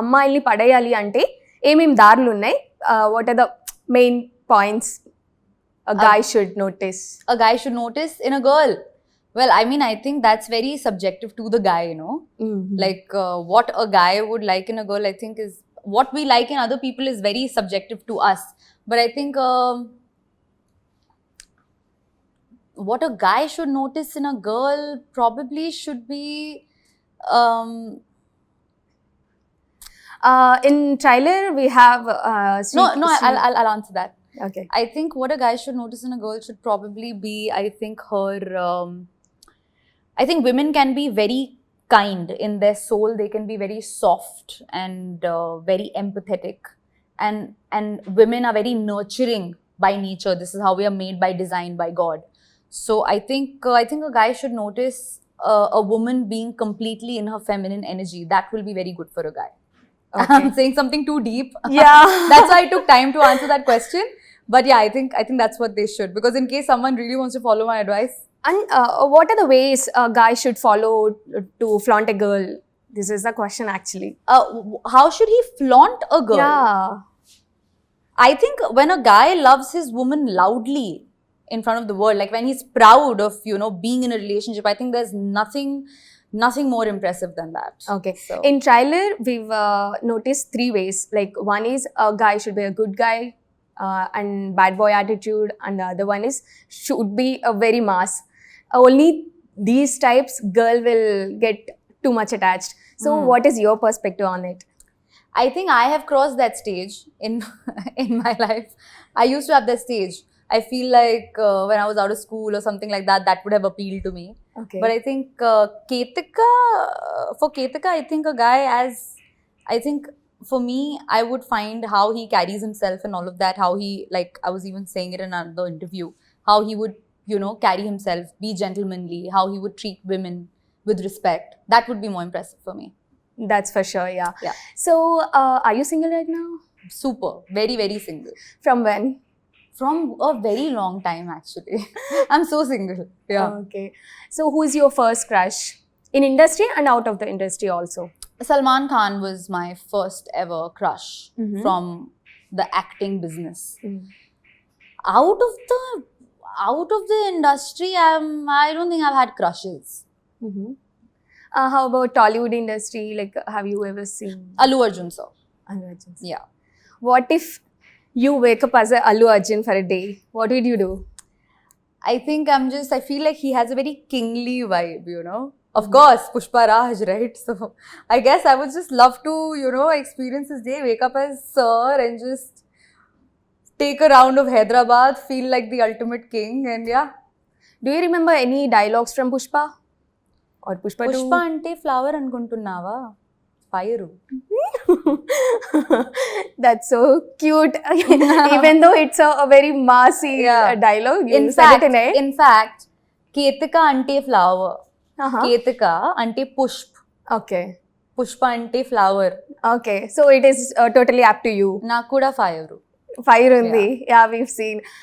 అమ్మాయిల్ని పడేయాలి అంటే ఏమేమి దారులు ఉన్నాయి? What are the main points a guy should notice? A guy should notice in a girl. Well, I mean, I think that's very subjective to the guy, you know. Like what a guy would like in a girl, I think is what we like in other people is very subjective to us. But I think what a guy should notice in a girl probably should be In trailer we have no, I'll answer that. Okay. I think what a guy should notice in a girl should probably be, I think her I think women can be very kind in their soul. They can be very soft and very empathetic, and women are very nurturing by nature. This is how we are made by design by God. So I think a guy should notice a woman being completely in her feminine energy. That will be very good for a guy. Okay. I'm saying something too deep. Yeah. That's why I took time to answer that question. But yeah, I think that's what they should, because in case someone really wants to follow my advice. And what are the ways a guy should follow to flaunt a girl? This is the question actually. How should he flaunt a girl? Yeah. I think when a guy loves his woman loudly in front of the world, like when he's proud of, you know, being in a relationship, I think there's nothing more impressive than that. Okay. So. In trailer, we've noticed 3 ways. Like one is a guy should be a good guy and bad boy attitude, and the other one is should be a very mass. Only these types girl will get too much attached. So what is your perspective on it? I think I have crossed that stage in my life. I used to have that stage. I feel like when I was out of school or something like that, that would have appealed to me. Okay. But I think for Ketika, I think a guy for me, I would find how he carries himself and all of that, how he, like I was even saying it in another interview, how he would, you know, carry himself, be gentlemanly, how he would treat women with respect. That would be more impressive for me. That's for sure, yeah. Yeah. So, are you single right now? Super. Very, very single. From when? From a very long time, actually. I'm so single. Yeah. Okay. So, who is your first crush? In industry and out of the industry also? Salman Khan was my first ever crush from the acting business. Out of the industry, I don't think I've had crushes. How about Tollywood industry? Like, have you ever seen Allu Arjun sir. Allu Arjun? Yeah. What if you wake up as a Allu Arjun for a day? What would you do? I think I feel like he has a very kingly vibe, you know. Of course, Pushpa Raj, right? So I guess I would just love to, you know, experience his day, wake up as Sir and just take a round of Hyderabad, feel like the ultimate king, and yeah. Do you remember any dialogues from Pushpa? Or Pushpa 2? Pushpa ante flower anukuntunnava? Fire. That's so cute. Even though it's a very massy dialogue. You in fact, Ketika ante flower. Ketika ante pushp. Okay. Pushpa ante flower. Okay. So it is totally up to you. Naku kuda fire. Fire undi. Yeah, we've seen.